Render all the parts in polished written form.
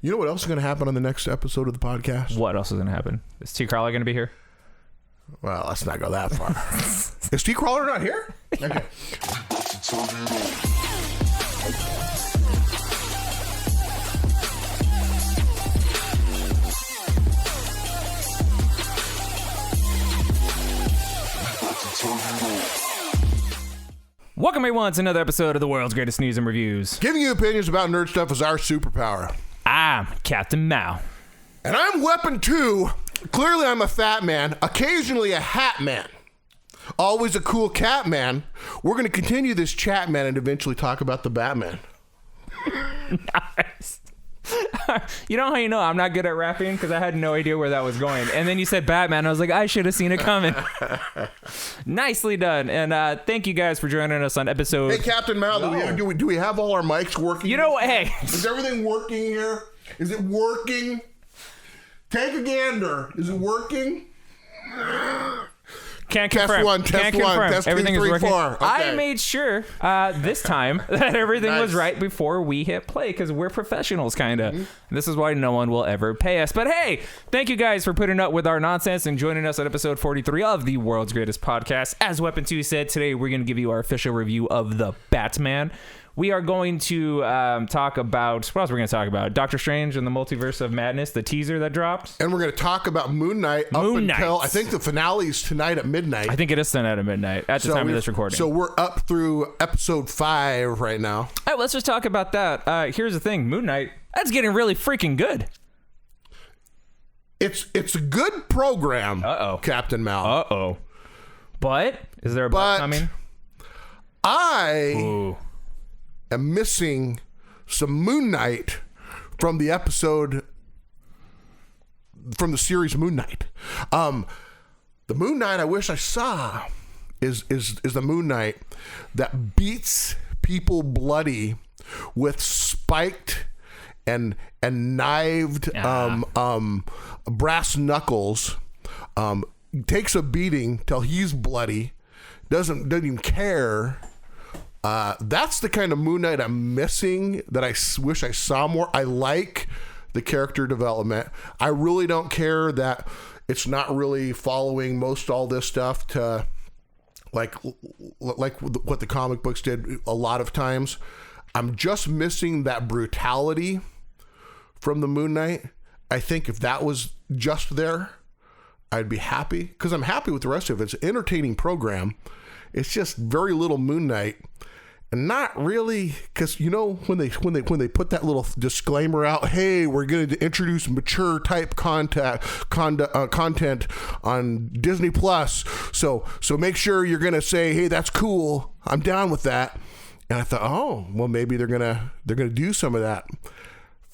You know what else is going to happen on the next episode of the podcast? What else is going to happen? Is T. Crawler going to be here? Well, let's not go that far. Is T. Crawler not here? Okay. Welcome everyone to another episode of the world's greatest news and reviews. Giving you opinions about nerd stuff is our superpower. I'm Captain Mao. And I'm Weapon 2. Clearly I'm a fat man, occasionally a hat man. Always a cool cat man. We're going to continue this chat man and eventually talk about the Batman. Nice. You know how you know I'm not good at rapping? Because I had no idea where that was going. And then you said Batman. I was like, I should have seen it coming. Nicely done. And thank you guys for joining us on episode... Hey, Captain Mal, do we have all our mics working? You know what? Hey. Is everything working here? Is it working? Take a gander. Is it working? Can't confirm. Test one, Can't confirm. test Everything 2, 3, is working. 4. Okay. I made sure this time that everything was Nice. right before we hit play because we're professionals, kind of. Mm-hmm. This is why no one will ever pay us. But hey, thank you guys for putting up with our nonsense and joining us at episode 43 of the world's greatest podcast. As Weapon 2 said, today we're going to give you our official review of the Batman. We are going to talk about, what else are we going to talk about? Doctor Strange and the Multiverse of Madness, the teaser that dropped. And we're going to talk about Moon Knight until, I think the finale is tonight at midnight. I think it is tonight at midnight at the time of this recording. So we're up through episode 5 right now. All right, let's just talk about that. Here's the thing, Moon Knight, that's getting really freaking good. It's a good program, Captain Mal. Uh-oh. But, is there a but coming? I'm missing some Moon Knight from the episode, from the series Moon Knight. The Moon Knight I wish I saw is the Moon Knight that beats people bloody with spiked and knived brass knuckles, takes a beating till he's bloody, doesn't even care. That's the kind of Moon Knight I'm missing that I wish I saw more. I like the character development. I really don't care that it's not really following most all this stuff to like what the comic books did a lot of times. I'm just missing that brutality from the Moon Knight. I think if that was just there, I'd be happy because I'm happy with the rest of it. It's an entertaining program. It's just very little Moon Knight. And not really, because you know when they put that little disclaimer out, hey, we're going to introduce mature type content on Disney Plus, so make sure you're going to say, hey, that's cool, I'm down with that. And I thought, oh, well, maybe they're gonna do some of that,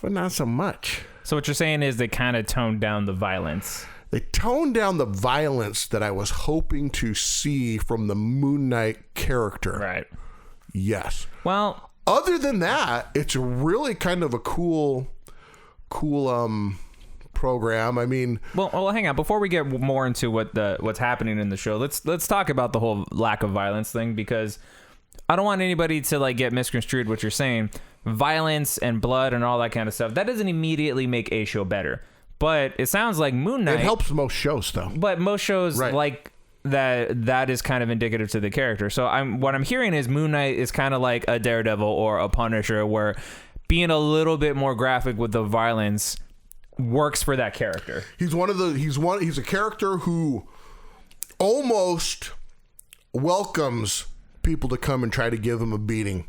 but not so much. So what you're saying is they kind of toned down the violence. They toned down the violence that I was hoping to see from the Moon Knight character. Right. Yes. Well, other than that, it's really kind of a cool program. I mean, well, hang on. Before we get more into what's happening in the show, let's talk about the whole lack of violence thing, because I don't want anybody to like get misconstrued what you're saying. Violence and blood and all that kind of stuff, that doesn't immediately make a show better. But it sounds like Moon Knight, it helps most shows though. But most shows like that is kind of indicative to the character. So what I'm hearing is Moon Knight is kind of like a Daredevil or a Punisher, where being a little bit more graphic with the violence works for that character. He's a character who almost welcomes people to come and try to give him a beating,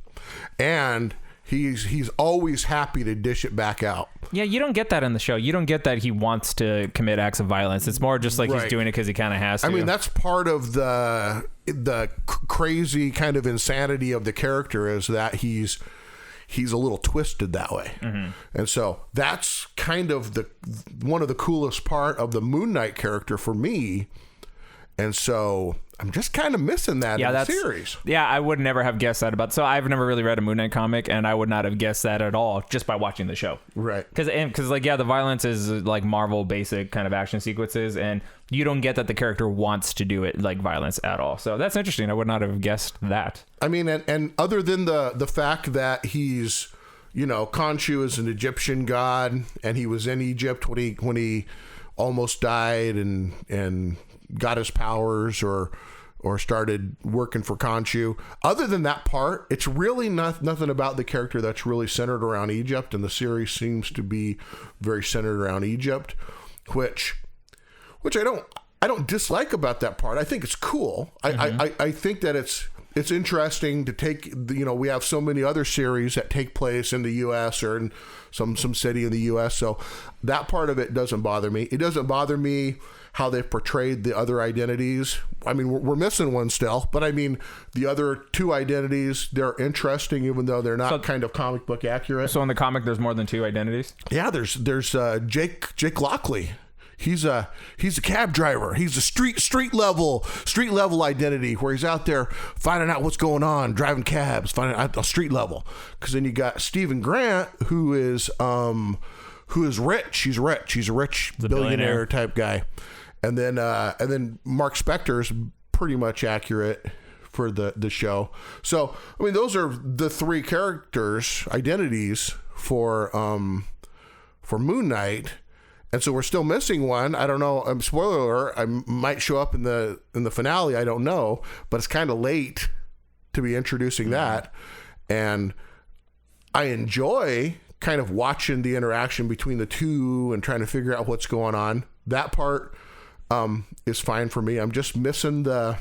and he's always happy to dish it back out. Yeah, you don't get that in the show. You don't get that he wants to commit acts of violence. It's more just like he's doing it because he kind of has to. I mean, that's part of the crazy kind of insanity of the character, is that he's a little twisted that way. Mm-hmm. And so that's kind of one of the coolest part of the Moon Knight character for me. And so I'm just kind of missing that in the series. Yeah, I would never have guessed that about. So I've never really read a Moon Knight comic, and I would not have guessed that at all just by watching the show. Right. Because like, yeah, the violence is like Marvel basic kind of action sequences, and you don't get that the character wants to do it like violence at all. So that's interesting. I would not have guessed that. I mean, and other than the fact that he's Khonshu is an Egyptian god, and he was in Egypt when he almost died and got his powers or started working for Khonshu. Other than that part, it's really nothing about the character that's really centered around Egypt, and the series seems to be very centered around Egypt, which I don't dislike about that part. I think it's cool. I think that it's interesting to take, we have so many other series that take place in the U.S. or in some city in the U.S. So that part of it doesn't bother me. It doesn't bother me how they've portrayed the other identities. I mean, we're missing one still, but I mean, the other two identities, they're interesting, even though they're not kind of comic book accurate. So in the comic, there's more than two identities? Yeah, there's Jake Lockley. He's a cab driver. He's a street level identity where he's out there finding out what's going on, driving cabs, finding out a street level. Because then you got Stephen Grant, who is rich. He's rich. He's a rich billionaire type guy. And then Mark Spector's pretty much accurate for the show. So I mean, those are the three characters identities for Moon Knight. And so we're still missing one. I don't know. Spoiler alert, I might show up in the finale. I don't know, but it's kind of late to be introducing that. And I enjoy kind of watching the interaction between the two and trying to figure out what's going on. That part is fine for me. I'm just missing the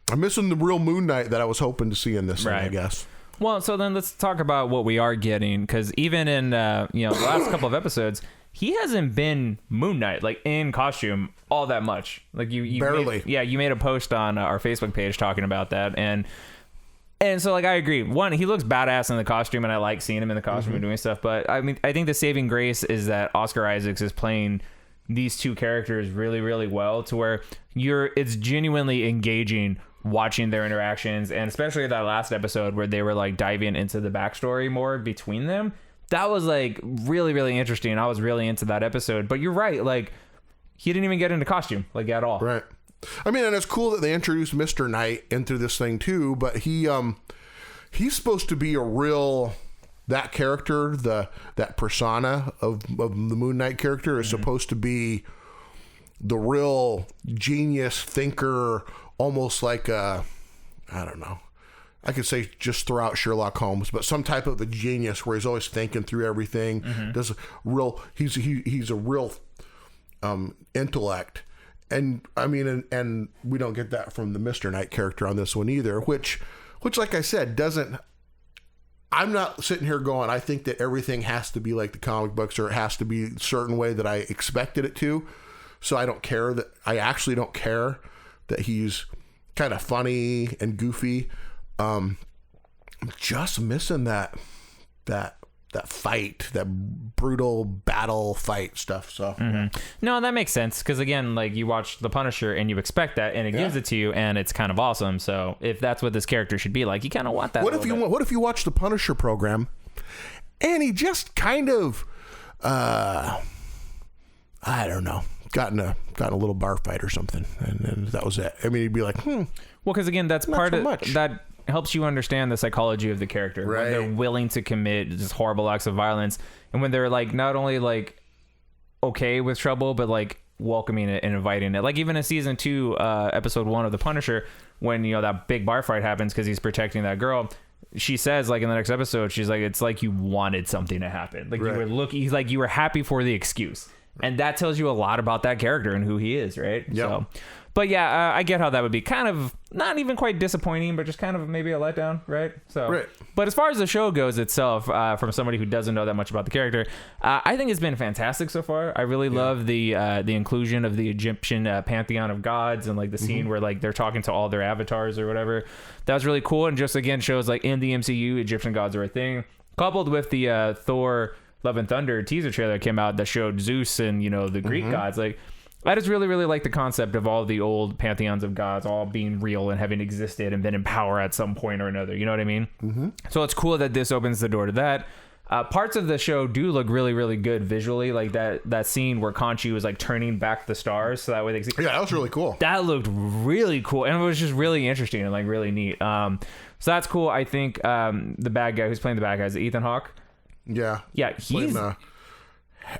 real Moon Knight that I was hoping to see in this thing, I guess. Well, so then let's talk about what we are getting, because even in the last couple of episodes, he hasn't been Moon Knight like in costume all that much. Like you barely. You made a post on our Facebook page talking about that, and so like I agree. One, he looks badass in the costume, and I like seeing him in the costume and doing stuff. But I mean, I think the saving grace is that Oscar Isaacs is playing these two characters really, really well, to where it's genuinely engaging watching their interactions, and especially that last episode where they were like diving into the backstory more between them. That was like really, really interesting. I was really into that episode. But you're right, like he didn't even get into costume like at all. Right. I mean, and it's cool that they introduced Mr. Knight into this thing too, but he's supposed to be a real, that character, that persona of the Moon Knight character is supposed to be the real genius thinker, almost like I don't know. I could say just throw out Sherlock Holmes, but some type of a genius where he's always thinking through everything. Does he's a real intellect, and I mean, and we don't get that from the Mr. Knight character on this one either. Which, like I said, doesn't. I'm not sitting here going, I think that everything has to be like the comic books, or it has to be a certain way that I expected it to. So I don't care that. I actually don't care that he's kind of funny and goofy. I'm just missing that fight, that brutal battle fight stuff. So no, that makes sense, because again, like you watch The Punisher and you expect that, and it gives it to you, and it's kind of awesome. So if that's what this character should be like, you kind of want that. What if you watch the Punisher program and he just kind of I don't know, got in a little bar fight or something, and that was it. I mean, he'd be like, well, because again, that's part of that helps you understand the psychology of the character. Right. When they're willing to commit just horrible acts of violence, and when they're like not only like okay with trouble, but like welcoming it and inviting it. Like even in season 2, episode 1 of The Punisher, when that big bar fight happens because he's protecting that girl, she says like in the next episode, she's like, it's like you wanted something to happen. Like you were looking, he's like, you were happy for the excuse. And that tells you a lot about that character and who he is, right? Yeah. So, but yeah, I get how that would be kind of not even quite disappointing, but just kind of maybe a letdown, right? So, right. But as far as the show goes itself, from somebody who doesn't know that much about the character, I think it's been fantastic so far. I really love the inclusion of the Egyptian pantheon of gods, and like the scene where like they're talking to all their avatars or whatever. That was really cool, and just again shows like in the MCU, Egyptian gods are a thing. Coupled with the Thor Love and Thunder teaser trailer that came out that showed Zeus and the Greek gods. Like I just really, really like the concept of all the old pantheons of gods all being real and having existed and been in power at some point or another. You know what I mean? So it's cool that this opens the door to that. Parts of the show do look really, really good visually. Like that scene where Khonshu was like turning back the stars so that way they could see. Yeah, that was really cool. That looked really cool, and it was just really interesting and like really neat. So that's cool. I think the bad guy who's playing the bad guy is Ethan Hawke. Yeah. Yeah, he's...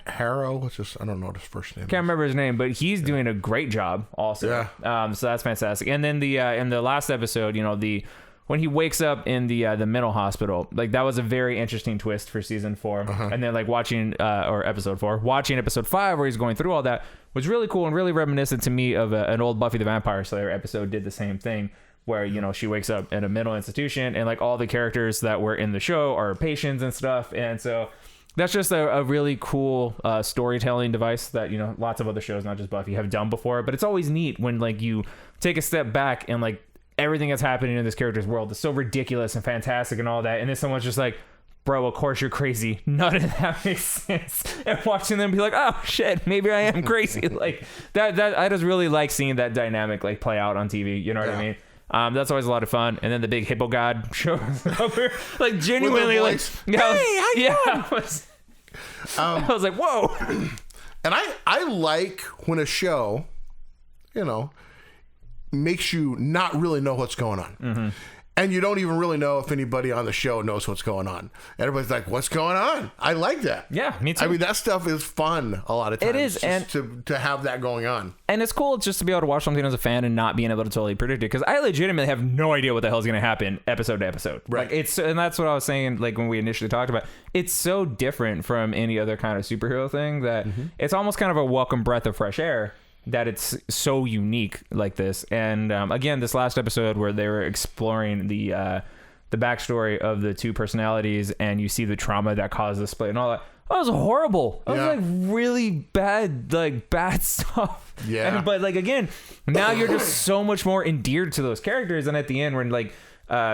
Harrow, I don't know what his first name. Can't remember his name, but he's doing a great job also. Yeah. So that's fantastic. And then in the last episode, when he wakes up in the mental hospital, like that was a very interesting twist for season 4. And then like watching episode 4, watching episode 5 where he's going through all that was really cool and really reminiscent to me of an old Buffy the Vampire Slayer episode did the same thing. Where, she wakes up in a mental institution and like all the characters that were in the show are patients and stuff. And so that's just a really cool storytelling device that, lots of other shows, not just Buffy, have done before. But it's always neat when like you take a step back and like everything that's happening in this character's world is so ridiculous and fantastic and all that. And then someone's just like, bro, of course you're crazy. None of that makes sense. And watching them be like, oh shit, maybe I am crazy. Like that I just really like seeing that dynamic like play out on TV. You know what I mean? That's always a lot of fun. And then the big hippo god shows up here, like genuinely like, hey, how you doing? I was like, whoa. And I like when a show, makes you not really know what's going on. And you don't even really know if anybody on the show knows what's going on. Everybody's like, what's going on? I like that. Yeah, me too. I mean, that stuff is fun a lot of times. It is. And to have that going on. And it's cool just to be able to watch something as a fan and not being able to totally predict it. Because I legitimately have no idea what the hell is going to happen episode to episode. Right. Like and that's what I was saying, like when we initially talked about it. It's so different from any other kind of superhero thing that it's almost kind of a welcome breath of fresh air. That it's so unique like this. And again, this last episode where they were exploring the backstory of the two personalities and you see the trauma that caused the split and all that. That was horrible. That was like really bad stuff. Yeah. But like, again, now you're just so much more endeared to those characters. And at the end when like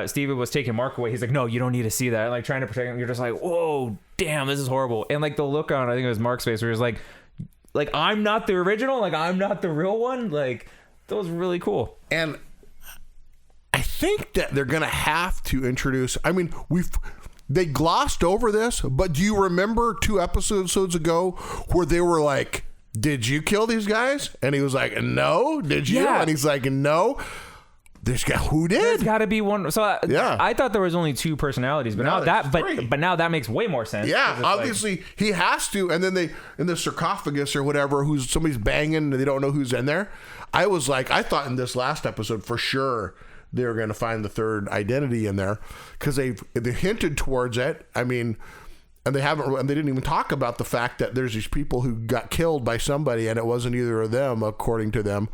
Steven was taking Mark away, he's like, no, you don't need to see that. And like trying to protect him. You're just like, whoa, damn, this is horrible. And like the look on, I think it was Mark's face where he was like, I'm not the original, like I'm not the real one. Like that was really cool. And I think that they're gonna have to introduce, I mean, they glossed over this, but do you remember 2 episodes ago where they were like, did you kill these guys? And he was like, no. Did you? Yeah. And he's like, no. This guy, who did? There's got to be one. So I thought there was only 2 personalities, but now that makes way more sense. Yeah, obviously he has to. And then they in the sarcophagus or whatever, who's somebody's banging, and they don't know who's in there. I thought in this last episode for sure they were going to find the third identity in there because they hinted towards it. I mean, and they didn't even talk about the fact that there's these people who got killed by somebody and it wasn't either of them, according to them.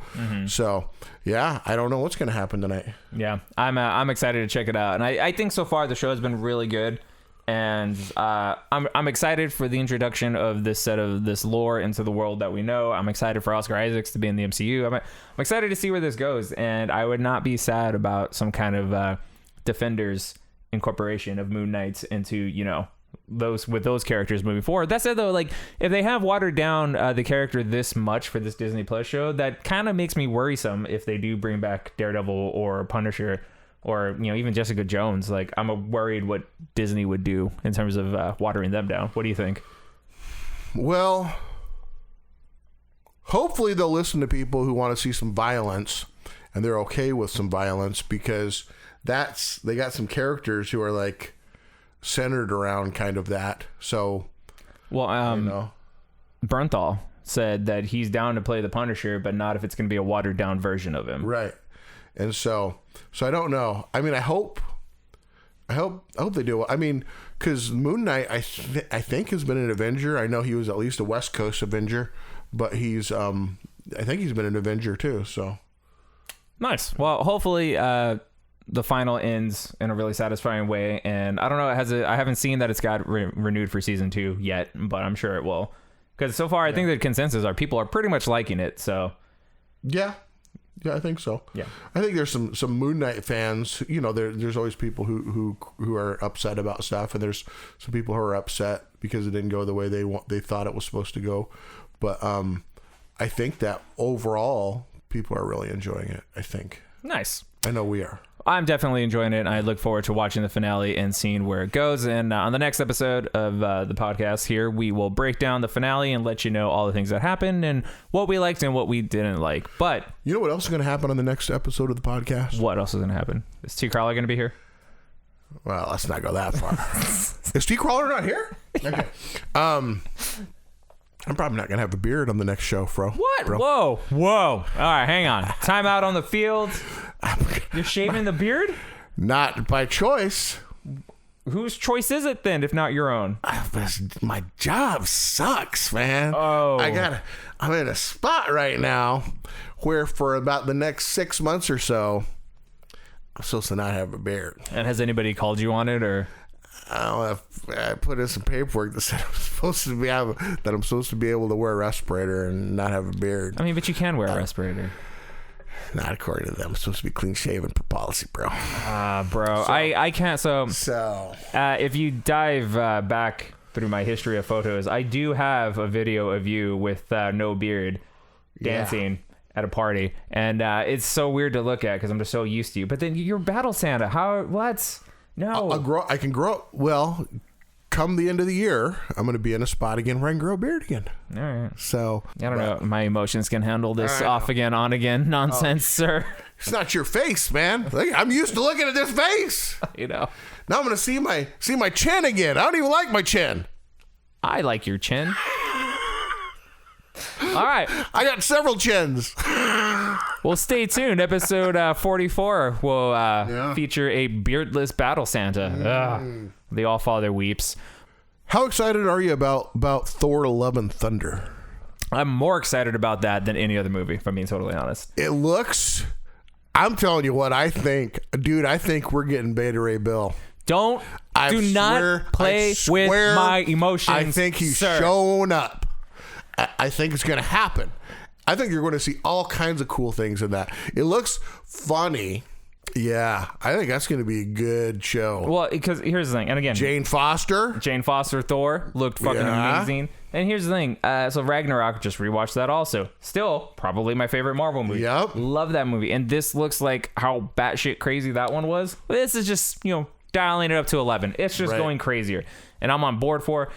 So yeah, I don't know what's going to happen tonight. Yeah, I'm excited to check it out, and I think so far the show has been really good, and I'm excited for the introduction of this set of this lore into the world that we know. I'm excited for Oscar Isaacs to be in the MCU. I'm excited to see where this goes, and I would not be sad about some kind of Defenders incorporation of Moon Knight into those characters moving forward. That said, though, like if they have watered down the character this much for this Disney Plus show, that kind of makes me worrisome if they do bring back Daredevil or Punisher or even Jessica Jones. Like I'm worried what Disney would do in terms of watering them down. What do you think? Well, hopefully they'll listen to people who want to see some violence and they're okay with some violence because they got some characters who are like centered around kind of that. So, well, Bernthal said that he's down to play the Punisher, but not if it's going to be a watered down version of him. Right. And so I don't know. I mean, I hope they do. I mean, because Moon Knight, I think has been an Avenger. I know he was at least a West Coast Avenger, but he's I think he's been an Avenger too. So nice. Well, hopefully the final ends in a really satisfying way, and I don't know, I haven't seen that it's got renewed for season 2 yet, but I'm sure it will, because so far I think the consensus are people are pretty much liking it. So yeah, I think so. Yeah, I think there's some Moon Knight fans. There's always people who are upset about stuff, and there's some people who are upset because it didn't go the way they thought it was supposed to go. But I think that overall people are really enjoying it. I think. Nice. I know we are. I'm definitely enjoying it, and I look forward to watching the finale and seeing where it goes. And on the next episode of the podcast here, we will break down the finale and let you know all the things that happened and what we liked and what we didn't like. But you know what else is going to happen on the next episode of the podcast? What else is going to happen? Is T. Crowley going to be here? Well, let's not go that far. Is Steve Crawler not here? Okay. I'm probably not gonna have a beard on the next show, bro. What? Bro. Whoa. All right, hang on. Time out on the field. You're shaving the beard? Not by choice. Whose choice is it then, if not your own? My job sucks, man. Oh. I'm in a spot right now where for about the next 6 months or so, I'm supposed to not have a beard. And has anybody called you on it, or? I put in some paperwork that said I'm supposed to be able to wear a respirator and not have a beard. I mean, but you can wear a respirator. Not according to them. I'm supposed to be clean shaven per policy, bro. Bro, I can't. So if you dive back through my history of photos, I do have a video of you with no beard dancing at a party, and it's so weird to look at because I'm just so used to you. But then you're Battle Santa. How? What? No. I can grow. Well, come the end of the year, I'm going to be in a spot again where I can grow a beard again. All right. So I don't know. My emotions can handle this off again, on again nonsense, sir. It's not your face, man. I'm used to looking at this face. You know. Now I'm going to see my chin again. I don't even like my chin. I like your chin. All right. I got several chins. Well, stay tuned. Episode 44 will feature a beardless Battle Santa. The All-Father weeps. How excited are you about Thor Love and Thunder? I'm more excited about that than any other movie, if I'm being totally honest. It looks... I'm telling you what I think. Dude, I think we're getting Beta Ray Bill. Do not play with my emotions, I think he's showing up. I think it's going to happen. I think you're going to see all kinds of cool things in that. It looks funny. Yeah, I think that's going to be a good show. Well, because here's the thing, and again, Jane Foster Thor looked fucking amazing. And here's the thing, so Ragnarok, just rewatched that also. Still, probably my favorite Marvel movie. Yep. Love that movie. And this looks like how batshit crazy that one was. This is just, dialing it up to 11. It's just going crazier. And I'm on board for it.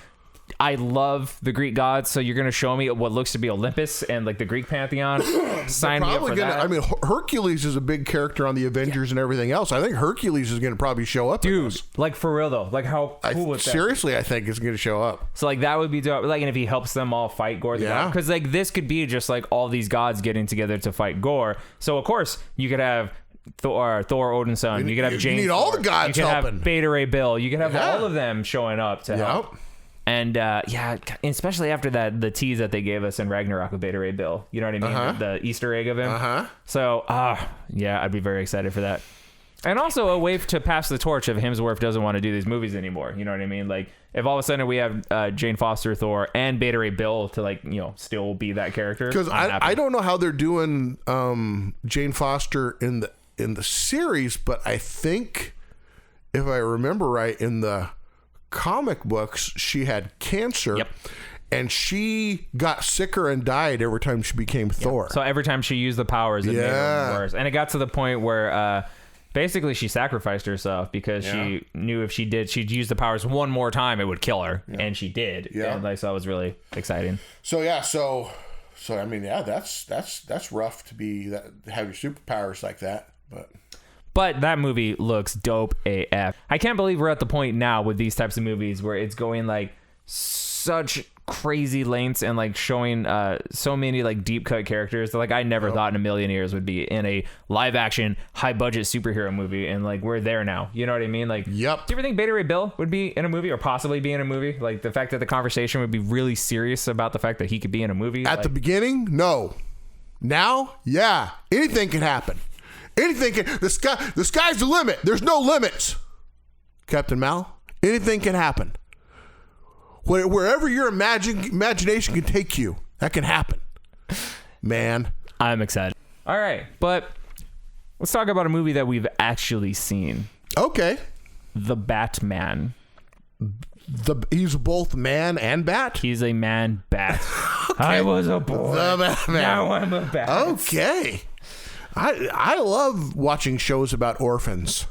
I love the Greek gods, so you're going to show me what looks to be Olympus and like the Greek pantheon. Sign me up for that. I mean, Hercules is a big character on the Avengers and everything else. I think Hercules is going to probably show up. Dude, like for real though, like how cool is that? Seriously, I think it's going to show up. So like that would be dope. Like, and if he helps them all fight Gore the God, because like this could be just like all these gods getting together to fight Gore. So of course you could have Thor, Odin's son. You could have Jane. You need all the gods helping. You could have Beta Ray Bill. You could have all of them showing up to help. And especially after the tease that they gave us in Ragnarok with Beta Ray Bill, you know what I mean? The Easter egg of him. So I'd be very excited for that. And also a way to pass the torch if Hemsworth doesn't want to do these movies anymore. You know what I mean? Like if all of a sudden we have Jane Foster Thor and Beta Ray Bill to still be that character. Because I don't know how they're doing Jane Foster in the series, but I think if I remember right, in the comic books, she had cancer. Yep. And she got sicker and died every time she became Thor. So every time she used the powers, it made her worse. And it got to the point where basically she sacrificed herself because she knew if she'd use the powers one more time, it would kill her. And she did. Yeah. And so it was really exciting. So I mean, that's rough to have your superpowers like that, But that movie looks dope AF. I can't believe we're at the point now with these types of movies where it's going like such crazy lengths and like showing so many like deep cut characters that like I never thought in a million years would be in a live action high budget superhero movie, and like we're there now. You know what I mean? Like, yep. Do you ever think Beta Ray Bill would be in a movie or possibly be in a movie? Like the fact that the conversation would be really serious about the fact that he could be in a movie at the beginning? No. Now, yeah, anything can happen. Anything can. The sky's the limit. There's no limits, Captain Mal. Anything can happen. Wherever your imagination can take you, that can happen. Man, I'm excited. All right, but let's talk about a movie that we've actually seen. Okay. The Batman. He's both man and bat? He's a man bat. Okay. I was a boy. The Batman. Now I'm a bat. Okay. I love watching shows about orphans.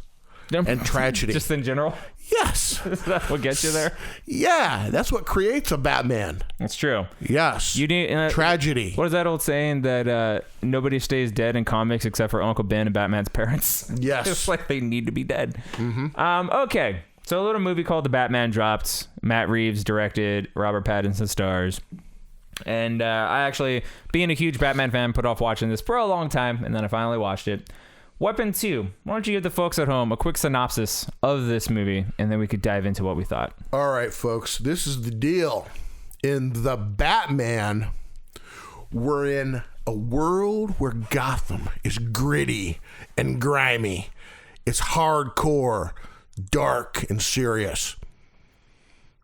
and tragedy. Just in general? Yes. Is that what gets you there? Yeah, that's what creates a Batman. That's true. Yes. You need tragedy. What is that old saying that nobody stays dead in comics except for Uncle Ben and Batman's parents? Yes. It's like they need to be dead. Mm-hmm. Okay. So a little movie called The Batman dropped. Matt Reeves directed. Robert Pattinson stars. And I actually, being a huge Batman fan, put off watching this for a long time, and then I finally watched it. Weapon 2. Why don't you give the folks at home a quick synopsis of this movie, and then we could dive into what we thought. All right, folks. This is the deal. In The Batman, we're in a world where Gotham is gritty and grimy. It's hardcore, dark, and serious.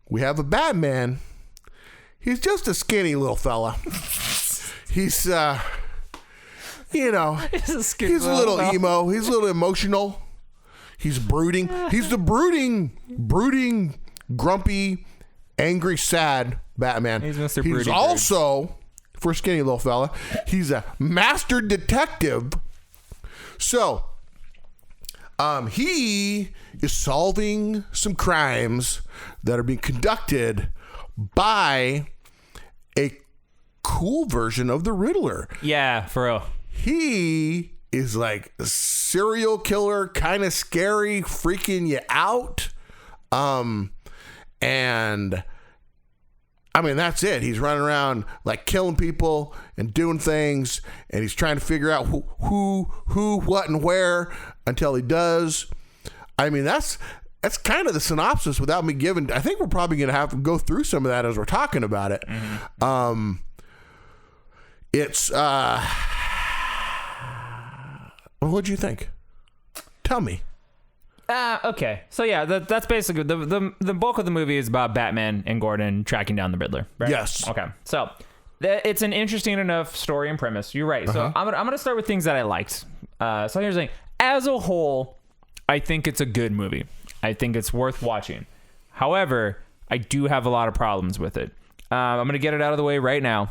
We have a Batman. He's just a skinny little fella. He's, he's a little emo. He's a little emotional. He's brooding. He's the brooding, grumpy, angry, sad Batman. He's Mr. Broody. He's also, for a skinny little fella, he's a master detective. So, he is solving some crimes that are being conducted by a cool version of the Riddler. Yeah, for real. He is like a serial killer, kind of scary, freaking you out. And I mean, that's it. He's running around like killing people and doing things, and he's trying to figure out who, what, and where until he does. I mean, that's kind of the synopsis without me giving. I think we're probably going to have to go through some of that as we're talking about it. Mm-hmm. It's what'd you think? Tell me. Okay. So yeah, that's basically the bulk of the movie is about Batman and Gordon tracking down the Riddler. Right? Yes. Okay. So it's an interesting enough story and premise. You're right. So I'm gonna start with things that I liked. So here's the thing. As a whole, I think it's a good movie. I think it's worth watching. However, I do have a lot of problems with it. I'm going to get it out of the way right now.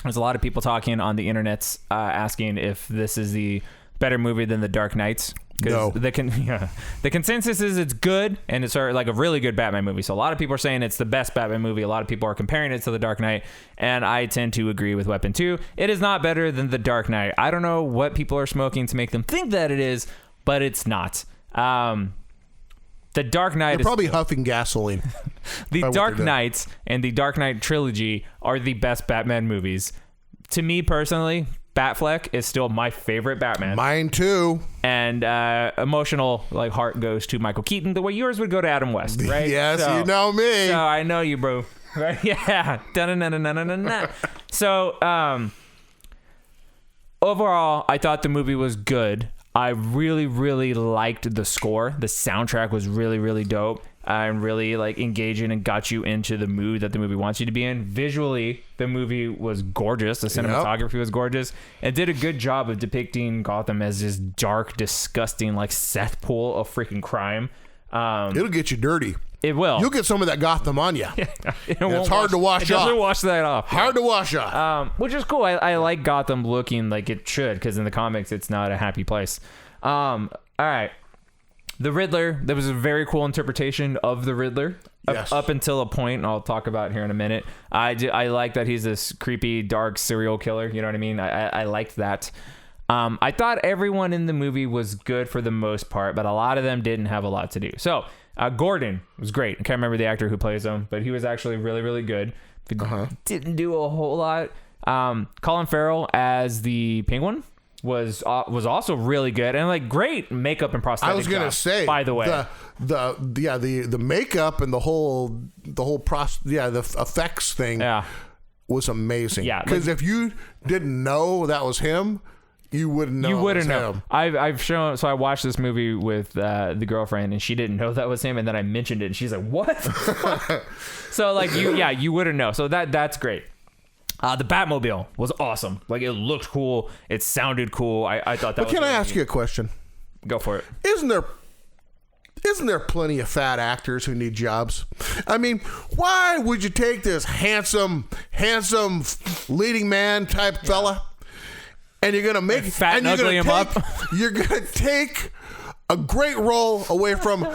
There's a lot of people talking on the internets asking if this is the better movie than The Dark Knight. No. The consensus is it's good, and it's like a really good Batman movie. So a lot of people are saying it's the best Batman movie. A lot of people are comparing it to The Dark Knight, and I tend to agree with Weapon 2. It is not better than The Dark Knight. I don't know what people are smoking to make them think that it is, but it's not. The Dark Knight You're probably huffing gasoline. The Dark Knight and the Dark Knight trilogy are the best Batman movies. To me personally, Batfleck is still my favorite Batman. Mine too. And emotional heart goes to Michael Keaton the way yours would go to Adam West, right? Yes, so, you know me. So I know you, bro. Right? Yeah. So overall, I thought the movie was good. I really, really liked the score. The soundtrack was really, really dope and really engaging and got you into the mood that the movie wants you to be in. Visually, the movie was gorgeous. The cinematography was gorgeous. It did a good job of depicting Gotham as this dark, disgusting, cesspool of freaking crime. It'll get you dirty. It will. You'll get some of that Gotham on you. It's hard to wash off. It doesn't wash that off. Hard to wash off. Which is cool. I like Gotham looking like it should, because in the comics, it's not a happy place. All right. The Riddler, there was a very cool interpretation of the Riddler up until a point, and I'll talk about here in a minute. I like that he's this creepy, dark serial killer. You know what I mean? I liked that. I thought everyone in the movie was good for the most part, but a lot of them didn't have a lot to do. So Gordon was great. I can't remember the actor who plays him, but he was actually really, really good. Didn't do a whole lot. Colin Farrell as the Penguin was also really good, and great makeup and prosthetic. I was gonna say, by the way, the makeup and the effects thing was amazing. Yeah, because if you didn't know that was him, you wouldn't know. You wouldn't know. Him. I've shown. So I watched this movie with the girlfriend, and she didn't know that was him, and then I mentioned it, and she's like, "What?" So you wouldn't know. So that's great. The Batmobile was awesome. It looked cool. It sounded cool. I thought that. But can I ask you a question? Go for it. Isn't there plenty of fat actors who need jobs? I mean, why would you take this handsome leading man type fella, and you're gonna make fat and ugly him up? You're gonna take a great role away from,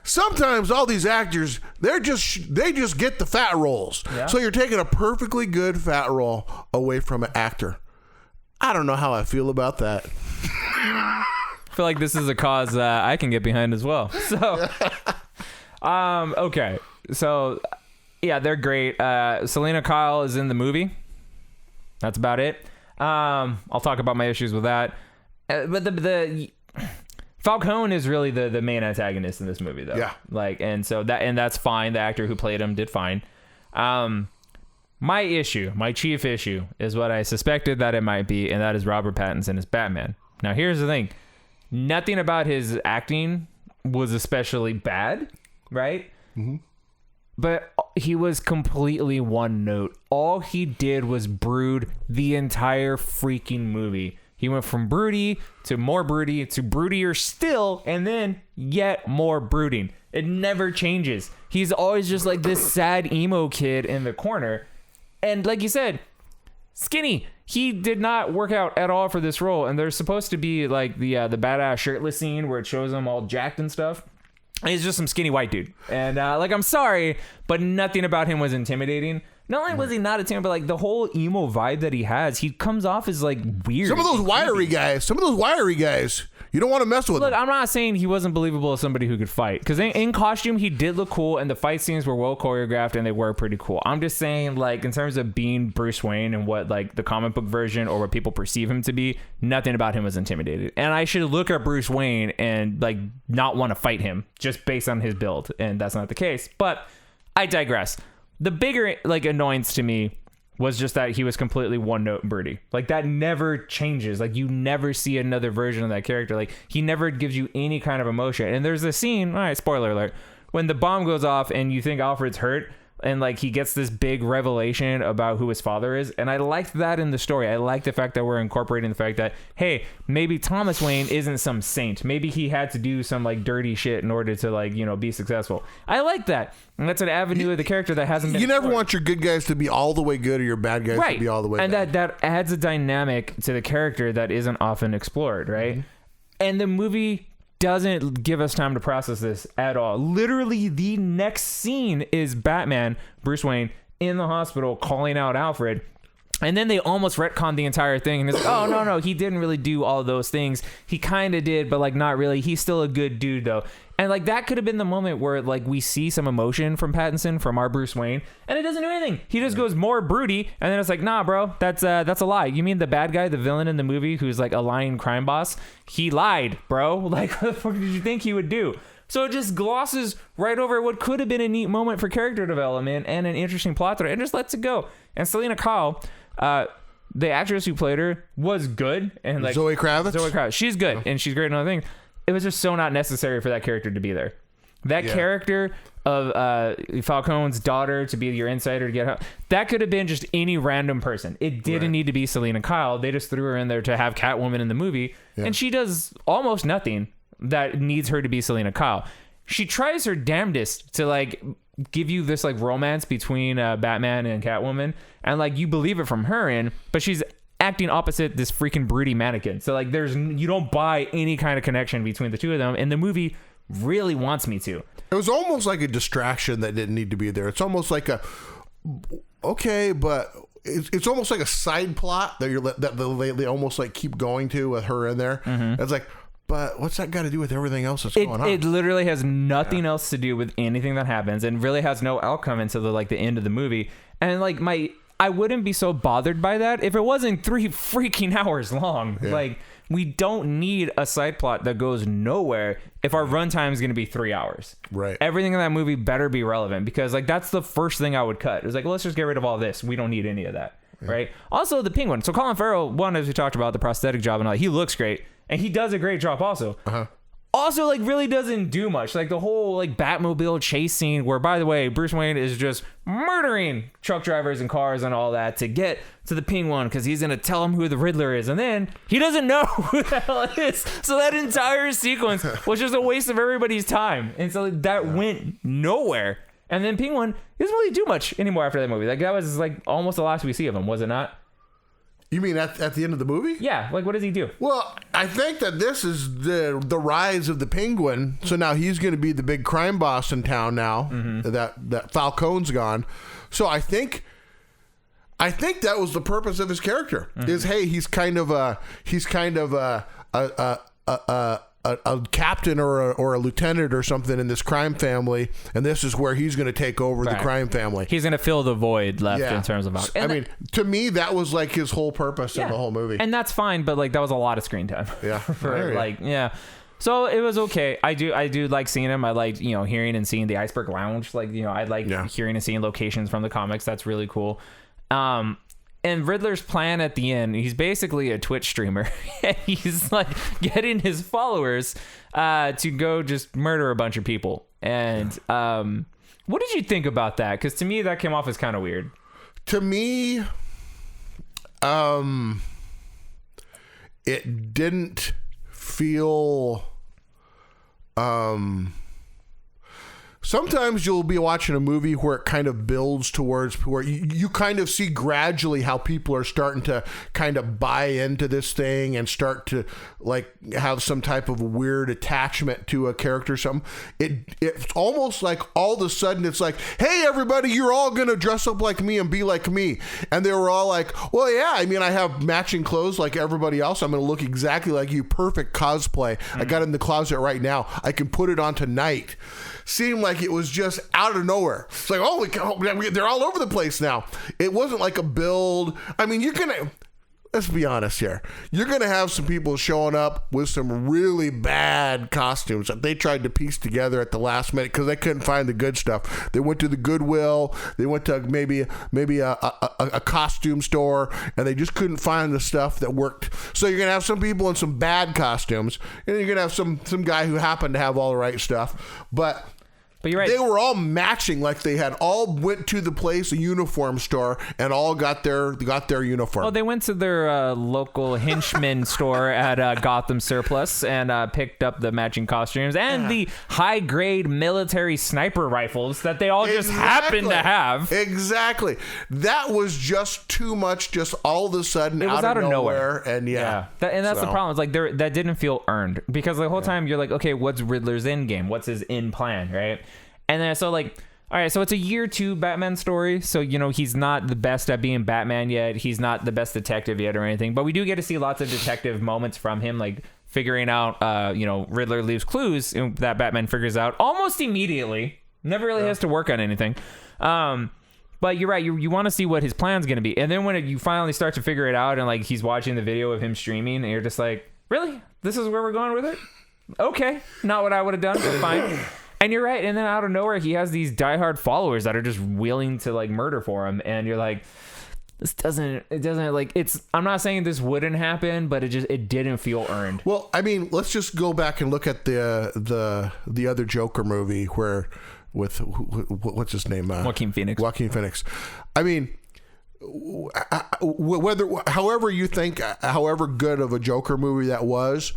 sometimes all these actors, they just get the fat roles. Yeah. So you're taking a perfectly good fat role away from an actor. I don't know how I feel about that. I feel like this is a cause I can get behind as well. So, okay. So, yeah, they're great. Selena Kyle is in the movie. That's about it. I'll talk about my issues with that. But the Falcone is really the main antagonist in this movie, though. Yeah. And that's fine. The actor who played him did fine. My chief issue is what I suspected that it might be, and that is Robert Pattinson as Batman. Now, here's the thing. Nothing about his acting was especially bad, right? Mm-hmm. But he was completely one note. All he did was brood the entire freaking movie. He went from broody to more broody to broodier still, and then yet more brooding. It never changes. He's always just like this sad emo kid in the corner. And like you said, skinny. He did not work out at all for this role. And there's supposed to be like the badass shirtless scene where it shows him all jacked and stuff. And he's just some skinny white dude. And I'm sorry, but nothing about him was intimidating. Not only was he not intimidating, but like the whole emo vibe that he has, he comes off as like weird. Some of those wiry guys, you don't want to mess with them. Look, I'm not saying he wasn't believable as somebody who could fight, because in costume he did look cool, and the fight scenes were well choreographed and they were pretty cool. I'm just saying, like, in terms of being Bruce Wayne and what like the comic book version or what people perceive him to be, nothing about him was intimidating. And I should look at Bruce Wayne and like not want to fight him just based on his build, and that's not the case. But I digress. The bigger like annoyance to me was just that he was completely one note and broody. Like that never changes. Like you never see another version of that character. Like he never gives you any kind of emotion. And there's a scene, all right, spoiler alert, when the bomb goes off and you think Alfred's hurt, and like he gets this big revelation about who his father is. And I liked that in the story. I like the fact that we're incorporating the fact that, hey, maybe Thomas Wayne isn't some saint. Maybe he had to do some like dirty shit in order to like, be successful. I like that. And that's an avenue of the character that hasn't been. You never want your good guys to be all the way good or your bad guys to be all the way bad. And that adds a dynamic to the character that isn't often explored, right? Mm-hmm. And the movie doesn't give us time to process this at all. Literally, the next scene is Batman, Bruce Wayne, in the hospital calling out Alfred. And then they almost retcon the entire thing. And it's like, oh, no, he didn't really do all those things. He kind of did, but like not really. He's still a good dude, though. And like that could have been the moment where like we see some emotion from Pattinson, from our Bruce Wayne, and it doesn't do anything. He just goes more broody, and then it's like, nah, bro, that's a lie. You mean the bad guy, the villain in the movie, who's like a lying crime boss? He lied, bro. Like, what the fuck did you think he would do? So it just glosses right over what could have been a neat moment for character development and an interesting plot thread, and just lets it go. And Selena Kyle, the actress who played her, was good, and like Zoe Kravitz, she's good, and she's great in other things. It was just so not necessary for that character to be there. That character of Falcone's daughter to be your insider to get her, that could have been just any random person. It didn't need to be Selena Kyle. They just threw her in there to have Catwoman in the movie, and she does almost nothing that needs her to be Selena Kyle. She tries her damnedest to like give you this like romance between Batman and Catwoman, and like you believe it from her end, but she's acting opposite this freaking broody mannequin. So like you don't buy any kind of connection between the two of them, and the movie really wants me to. It was almost like a distraction that didn't need to be there. It's almost like but it's almost like a side plot that they almost like keep going to with her in there. Mm-hmm. It's like, but what's that got to do with everything else that's going on? It literally has nothing else to do with anything that happens, and really has no outcome until the end of the movie. And like I wouldn't be so bothered by that if it wasn't 3 freaking hours long. Yeah. Like, we don't need a side plot that goes nowhere if our runtime is going to be 3 hours. Right. Everything in that movie better be relevant, because like that's the first thing I would cut. It's like, well, let's just get rid of all this. We don't need any of that. Yeah. Right. Also, the Penguin. So Colin Farrell, as we talked about, the prosthetic job and all, he looks great, and he does a great job also. Uh-huh. Also, like, really doesn't do much. Like, the whole, like, Batmobile chase scene where, by the way, Bruce Wayne is just murdering truck drivers and cars and all that to get to the Penguin because he's going to tell him who the Riddler is. And then he doesn't know who the hell it is. So that entire sequence was just a waste of everybody's time. And so that went nowhere. And then Penguin doesn't really do much anymore after that movie. Like, that was, like, almost the last we see of him, was it not? You mean at the end of the movie? Yeah, like what does he do? Well, I think that this is the rise of the Penguin. So now he's going to be the big crime boss in town now that Falcone's gone. So I think that was the purpose of his character. Is hey, he's kind of a captain or a lieutenant or something in this crime family, and this is where he's going to take over the crime family. He's going to fill the void left in terms of. I mean, to me, that was like his whole purpose in the whole movie, and that's fine. But like, that was a lot of screen time. Yeah, for like, So it was okay. I do like seeing him. I like hearing and seeing the Iceberg Lounge. Like I like hearing and seeing locations from the comics. That's really cool. And Riddler's plan at the end, he's basically a Twitch streamer. And he's like getting his followers to go just murder a bunch of people. And what did you think about that? Because to me, that came off as kind of weird. To me, it didn't feel... Sometimes you'll be watching a movie where it kind of builds towards where you kind of see gradually how people are starting to kind of buy into this thing and start to like have some type of weird attachment to a character or something. It's almost like all of a sudden it's like, hey, everybody, you're all going to dress up like me and be like me. And they were all like, well, yeah, I mean, I have matching clothes like everybody else. I'm going to look exactly like you. Perfect cosplay. I got it in the closet right now. I can put it on tonight. Seemed like it was just out of nowhere. It's like, holy cow, they're all over the place now. It wasn't like a build. I mean, let's be honest here. You're going to have some people showing up with some really bad costumes that they tried to piece together at the last minute because they couldn't find the good stuff. They went to the Goodwill. They went to maybe a costume store, and they just couldn't find the stuff that worked. So you're going to have some people in some bad costumes, and you're going to have some guy who happened to have all the right stuff. But you're right. They were all matching, like they had all went to the place, a uniform store, and all got their uniform. Well, they went to their local henchman store at Gotham Surplus and picked up the matching costumes and the high-grade military sniper rifles that they all just happened to have. Exactly. That was just too much, just all of a sudden it was out of nowhere. And that's the problem. It's like that didn't feel earned because the whole time you're like, okay, what's Riddler's end game? What's his end plan, right? And then so like, all right, so it's a year 2 Batman story. So, he's not the best at being Batman yet. He's not the best detective yet or anything. But we do get to see lots of detective moments from him, like figuring out, Riddler leaves clues that Batman figures out almost immediately. Never really has to work on anything. But you're right. You want to see what his plan's going to be. And then when you finally start to figure it out and like he's watching the video of him streaming and you're just like, really? This is where we're going with it? Okay. Not what I would have done, but fine. And you're right. And then out of nowhere, he has these diehard followers that are just willing to like murder for him. And you're like, I'm not saying this wouldn't happen, but it didn't feel earned. Well, I mean, let's just go back and look at the other Joker movie where with what's his name? Joaquin Phoenix. I mean, however good of a Joker movie that was,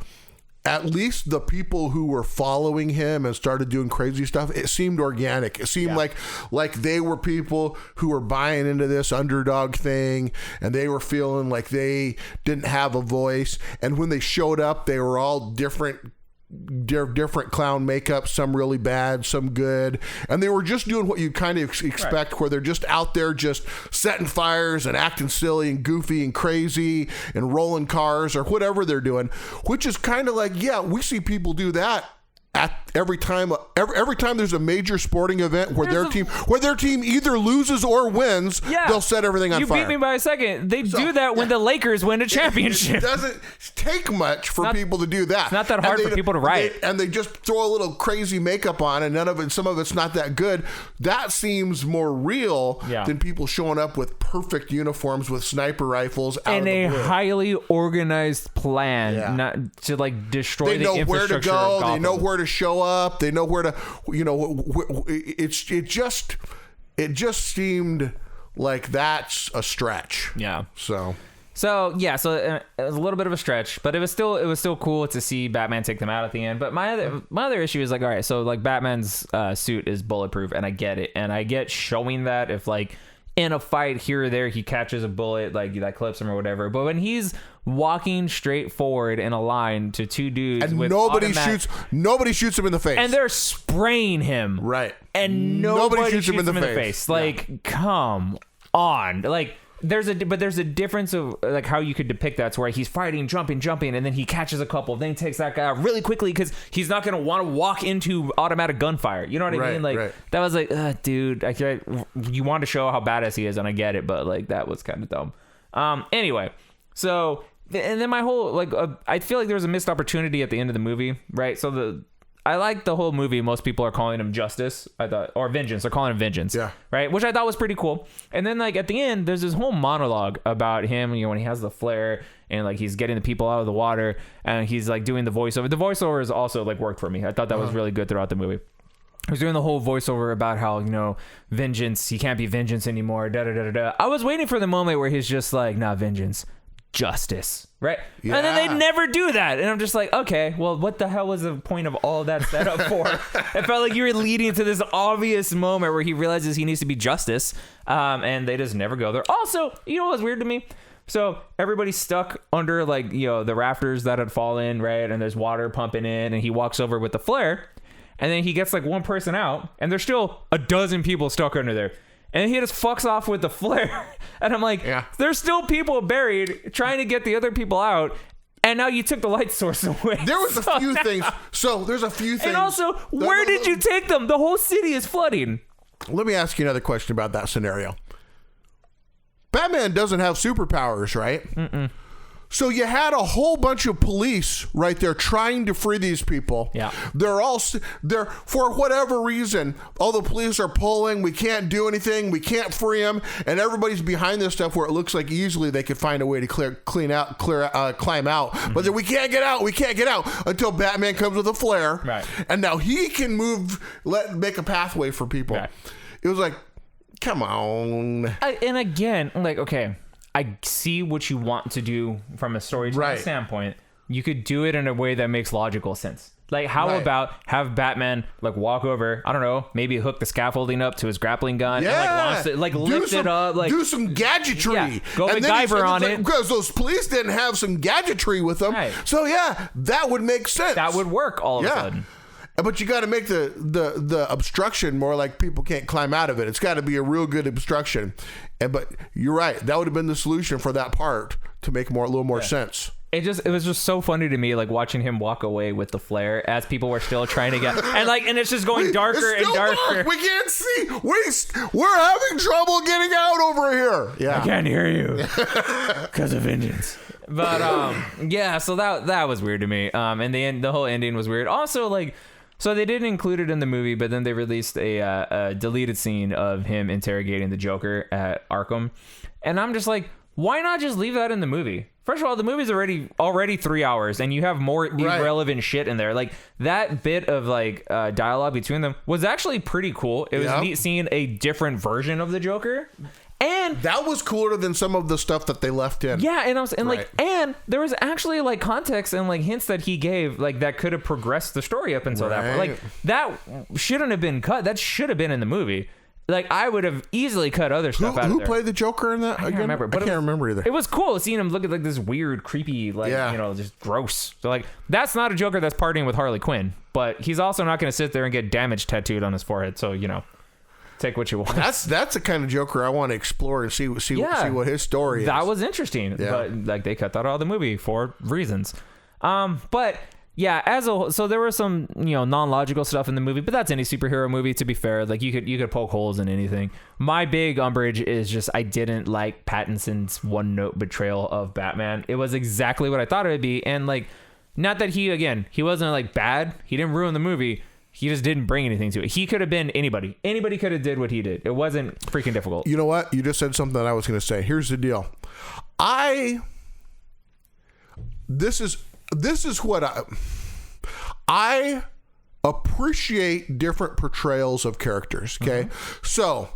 at least the people who were following him and started doing crazy stuff, it seemed organic. It seemed like they were people who were buying into this underdog thing, and they were feeling like they didn't have a voice. And when they showed up, they were all different clown makeup, some really bad, some good, and they were just doing what you kind of expect, where they're just out there just setting fires and acting silly and goofy and crazy and rolling cars or whatever they're doing, which is kind of like, we see people do that at every time there's a major sporting event where their team either loses or wins, they'll set everything on fire. You beat me by a second. They do that when the Lakers win a championship. It doesn't take much for people to do that. It's not that hard for people to write. And they just throw a little crazy makeup on, and some of it's not that good. That seems more real than people showing up with perfect uniforms with sniper rifles out and a highly organized plan not to like destroy the infrastructure. They know where to go. They know where to show up. They know where to, it just seemed like that's a stretch. Yeah. So it was a little bit of a stretch, but it was still cool to see Batman take them out at the end. But my other issue is like, all right, so like Batman's suit is bulletproof, and I get it, and I get showing that if in a fight here or there, he catches a bullet like that clips him or whatever. But when he's walking straight forward in a line to two dudes and with nobody shoots him in the face, and they're spraying him, right? And nobody shoots him in the face. Like, come on, like. There's a difference of like how you could depict that, to where he's fighting, jumping, and then he catches a couple, then he takes that guy out really quickly because he's not going to want to walk into automatic gunfire. You know what I mean? Like that was like, dude, you want to show how badass he is, and I get it, but like that was kind of dumb. Anyway, so and then my whole like I feel like there was a missed opportunity at the end of the movie, right? So I like the whole movie. Most people are calling him Justice, I thought, or Vengeance. They're calling him Vengeance, yeah, right? Which I thought was pretty cool. And then like at the end, there's this whole monologue about him, when he has the flare and like he's getting the people out of the water, and he's like doing the voiceover. The voiceover is also like worked for me. I thought that was really good throughout the movie. He was doing the whole voiceover about how, Vengeance, he can't be Vengeance anymore. Da da da da. I was waiting for the moment where he's just like, nah, Vengeance. Justice, right? Yeah. And then they never do that, and I'm just like, okay, well, what the hell was the point of all that setup for? It felt like you were leading to this obvious moment where he realizes he needs to be Justice, and they just never go there. Also, you know what was weird to me? So everybody's stuck under like the rafters that had fallen, right? And there's water pumping in, and he walks over with the flare, and then he gets like one person out, and there's still a dozen people stuck under there. And he just fucks off with the flare. And I'm like, there's still people buried trying to get the other people out. And now you took the light source away. There was a few things. So there's a few things. And also, where did you take them? The whole city is flooding. Let me ask you another question about that scenario. Batman doesn't have superpowers, right? Mm-mm. So you had a whole bunch of police right there trying to free these people. Yeah. They're for whatever reason, all the police are pulling. We can't do anything. We can't free them. And everybody's behind this stuff where it looks like easily they could find a way to climb out. Mm-hmm. But then we can't get out. We can't get out until Batman comes with a flare. Right. And now he can make a pathway for people. Right. It was like, come on. And again, like, okay, I see what you want to do from a storytelling standpoint. You could do it in a way that makes logical sense. Like, how about have Batman like walk over? I don't know, maybe hook the scaffolding up to his grappling gun, and like launch it, like lift it up, like do some gadgetry. Yeah, go MacGyver on it, because those police didn't have some gadgetry with them. Right. So that would make sense. That would work all of a sudden. But you got to make the obstruction more like people can't climb out of it. It's got to be a real good obstruction. But you're right. That would have been the solution for that part to make a little more sense. It was just so funny to me, like watching him walk away with the flare as people were still trying to get, and it's just going darker and darker. Dark. We can't see. We're having trouble getting out over here. Yeah, I can't hear you because of Vengeance. But so that was weird to me. And the whole ending was weird. Also, like. So they didn't include it in the movie, but then they released a deleted scene of him interrogating the Joker at Arkham. And I'm just like, why not just leave that in the movie? First of all, the movie's already 3 hours, and you have more irrelevant shit in there. Like, that bit of like dialogue between them was actually pretty cool. It was neat seeing a different version of the Joker. And that was cooler than some of the stuff that they left in. Yeah, and there was actually like context and like hints that he gave like that could have progressed the story up until that point. Like, that shouldn't have been cut. That should have been in the movie. Like, I would have easily cut other stuff out of there. Who played the Joker in that? I can't remember. I can't remember either. It was cool seeing him look at like this weird, creepy, like just gross. So like, that's not a Joker that's partying with Harley Quinn, but he's also not going to sit there and get damage tattooed on his forehead. So take what you want. That's the kind of Joker I want to explore and see what his story is. That was interesting, but like they cut that out of the movie for reasons. But yeah, so there was some non-logical stuff in the movie, but that's any superhero movie. To be fair, like you could poke holes in anything. My big umbrage is just I didn't like Pattinson's one-note betrayal of Batman. It was exactly what I thought it would be, and like not that he wasn't like bad. He didn't ruin the movie. He just didn't bring anything to it. He could have been anybody. Anybody could have did what he did. It wasn't freaking difficult. You know what? You just said something that I was going to say. Here's the deal. This is what I appreciate different portrayals of characters. Okay. Mm-hmm. So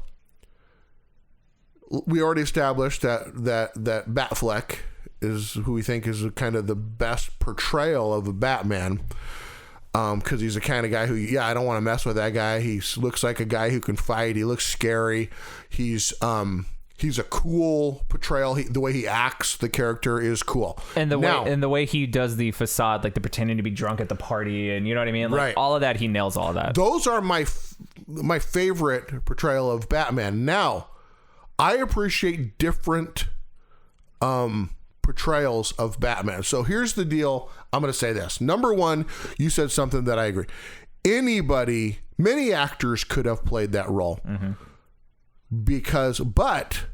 we already established that Batfleck is who we think is kind of the best portrayal of a Batman. because he's the kind of guy who, I don't want to mess with that guy. He looks like a guy who can fight. He looks scary. He's a cool portrayal. The way he acts, the character is cool. And the way he does the facade, like the pretending to be drunk at the party, and you know what I mean? Like, right. All of that, he nails all of that. Those are my favorite portrayal of Batman. Now, I appreciate different portrayals of Batman. So here's the deal. I'm going to say this. Number one, you said something that I agree. Many actors could have played that role. Mm-hmm. But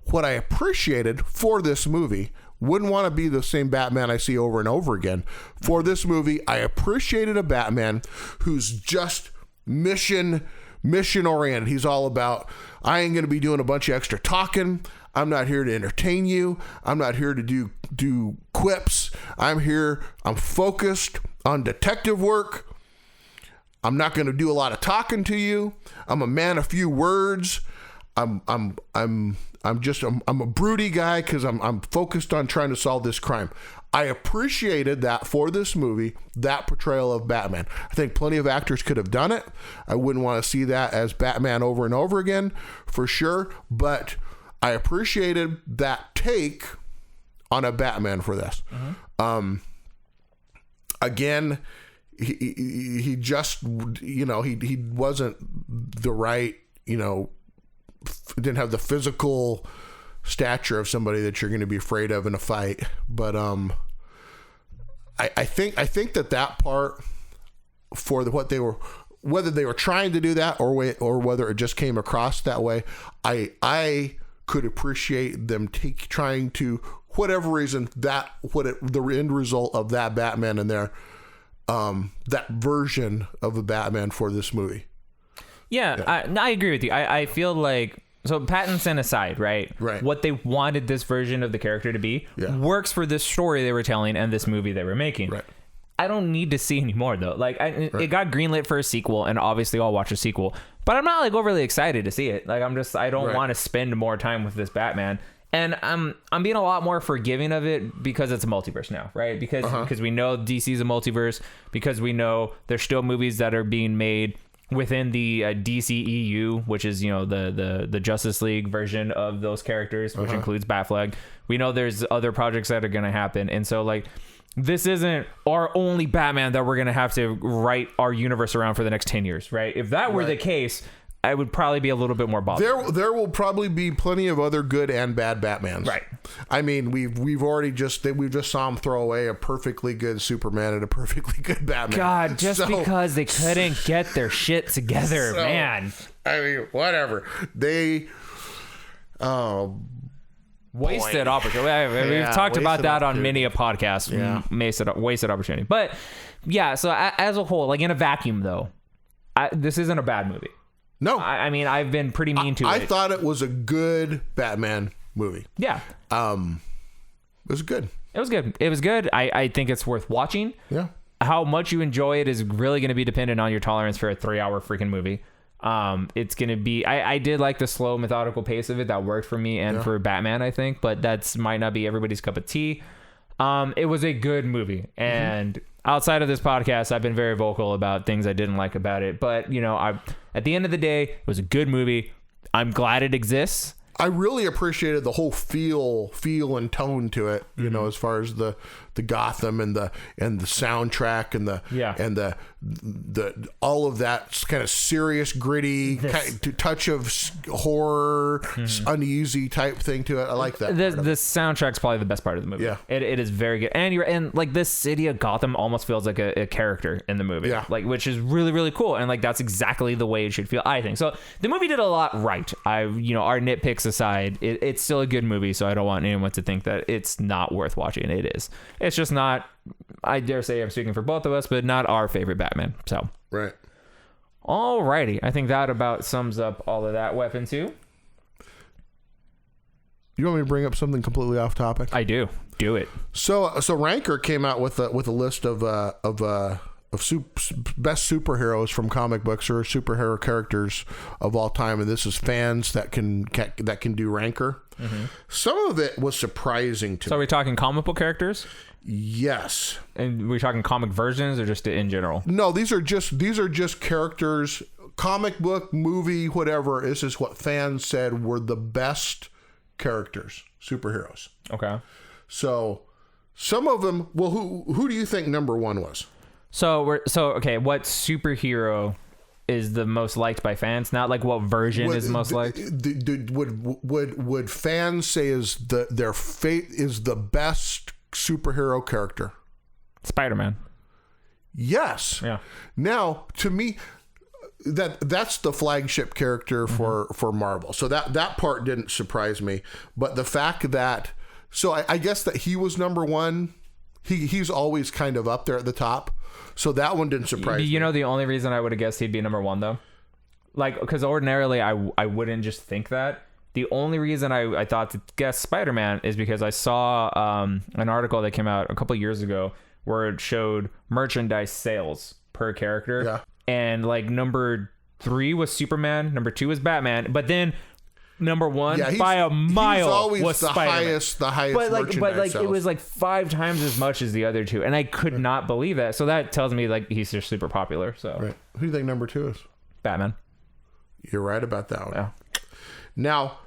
what I appreciated for this movie, wouldn't want to be the same Batman I see over and over again. For this movie, I appreciated a Batman who's just mission oriented. He's all about, I ain't going to be doing a bunch of extra talking. I'm not here to entertain you. I'm not here to do quips. I'm focused on detective work. I'm not going to do a lot of talking to you. I'm a man of few words. I'm a broody guy because I'm focused on trying to solve this crime. I appreciated that for this movie, that portrayal of Batman. I think plenty of actors could have done it. I wouldn't want to see that as Batman over and over again, for sure. But I appreciated that take on a Batman for this. Mm-hmm. Again, he just, he wasn't the right, didn't have the physical stature of somebody that you're going to be afraid of in a fight. But I think that part for what they were, whether they were trying to do that or whether it just came across that way, I could appreciate them trying to, whatever reason, the end result of that Batman in there, that version of the Batman for this movie. Yeah. I agree with you. I feel like, so Pattinson aside, right? What they wanted this version of the character to be works for this story they were telling and this movie they were making. Right. I don't need to see any more though. Like it got greenlit for a sequel, and obviously I'll watch a sequel, but I'm not like overly excited to see it. Like I don't want to spend more time with this Batman. And I'm being a lot more forgiving of it because it's a multiverse now, right? Because we know DC's a multiverse, because we know there's still movies that are being made within the DCEU, which is, the Justice League version of those characters, which includes Batfleck. We know there's other projects that are going to happen. And so like, this isn't our only Batman that we're going to have to write our universe around for the next 10 years, right? If that were the case, I would probably be a little bit more bothered. There will probably be plenty of other good and bad Batmans. Right. I mean, we've already just saw him throw away a perfectly good Superman and a perfectly good Batman. God, because they couldn't get their shit together, man. I mean, whatever. They wasted opportunity. We've talked about that on many a podcast. Yeah. Wasted opportunity. But yeah, so as a whole, like in a vacuum though, this isn't a bad movie. No. I mean, I've been pretty mean to it. I thought it was a good Batman movie. Yeah. It was good. It was good. I think it's worth watching. Yeah. How much you enjoy it is really going to be dependent on your tolerance for a 3-hour freaking movie. It's going to be, I did like the slow, methodical pace of it. That worked for me and for Batman, I think, but that's might not be everybody's cup of tea. It was a good movie, and outside of this podcast, I've been very vocal about things I didn't like about it. But at the end of the day, it was a good movie. I'm glad it exists. I really appreciated the whole feel and tone to it. As far as the Gotham and the soundtrack and the all of that kind of serious, gritty touch of horror, uneasy type thing to it. I like that. The soundtrack's probably the best part of the movie. Yeah, it is very good. And like this city of Gotham almost feels like a character in the movie. Yeah, like which is really really cool. And like that's exactly the way it should feel, I think. So the movie did a lot right. Our nitpicks aside, it's still a good movie. So I don't want anyone to think that it's not worth watching. It is. It's just not, I dare say I'm speaking for both of us, but not our favorite Batman. So right. Alrighty. I think that about sums up all of that. Weapon 2. You want me to bring up something completely off topic? I do. Do it. So Ranker came out with a list of best superheroes from comic books or superhero characters of all time, and this is fans that can do Ranker. Some of it was surprising to So are me. we talking comic book characters? Yes. And we're talking comic versions or just in general? No, these are just characters, comic book, movie, whatever. This is what fans said were the best characters, superheroes. Okay. So some of them, well, who do you think number one was? Okay, what superhero is the most liked by fans? Not like what version is most liked? Would fans say is their fate is the best superhero character? Spider-Man. Yes. Yeah. Now, to me, that's the flagship character for Marvel. So that part didn't surprise me. But the fact that, so I guess that he was number one. He's always kind of up there at the top. So that one didn't surprise me. You know, the only reason I would have guessed he'd be number one, though? Like, because ordinarily I wouldn't just think that. The only reason I thought to guess Spider-Man is because I saw an article that came out a couple years ago where it showed merchandise sales per character. Yeah. And like number 3 was Superman, number 2 was Batman, but then number 1 by a mile he's always was the Spider-Man. highest merchandise It was sales. like 5 times as much as the other two, and I could not believe that. So that tells me like he's just super popular. So Right. Who do you think number 2 is? Batman. You're right about that one. Yeah. Now,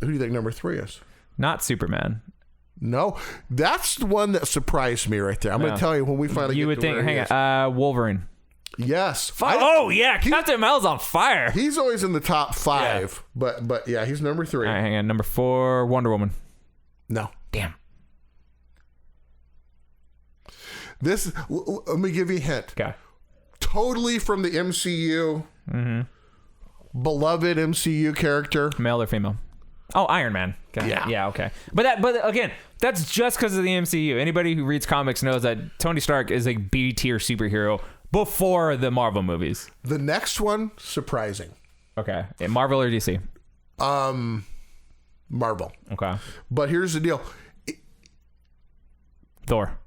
who do you think number 3 is? Not Superman. No, that's the one that surprised me right there. I'm going to tell you when we finally You get would to think. where he Hang is. on. Wolverine. Yes. Captain Marvel's on fire. He's always in the top 5, but yeah, he's number 3. All right, hang on. Number 4, Wonder Woman. No. Damn. Let me give you a hint. Okay. Totally from the MCU. Beloved MCU character. Male or female? Oh, Iron Man. Okay. Yeah. Yeah. Okay. But again, that's just because of the MCU. Anybody who reads comics knows that Tony Stark is a B tier superhero before the Marvel movies. The next one, surprising. Okay. Marvel or DC? Marvel. Okay. But here's the deal. Thor.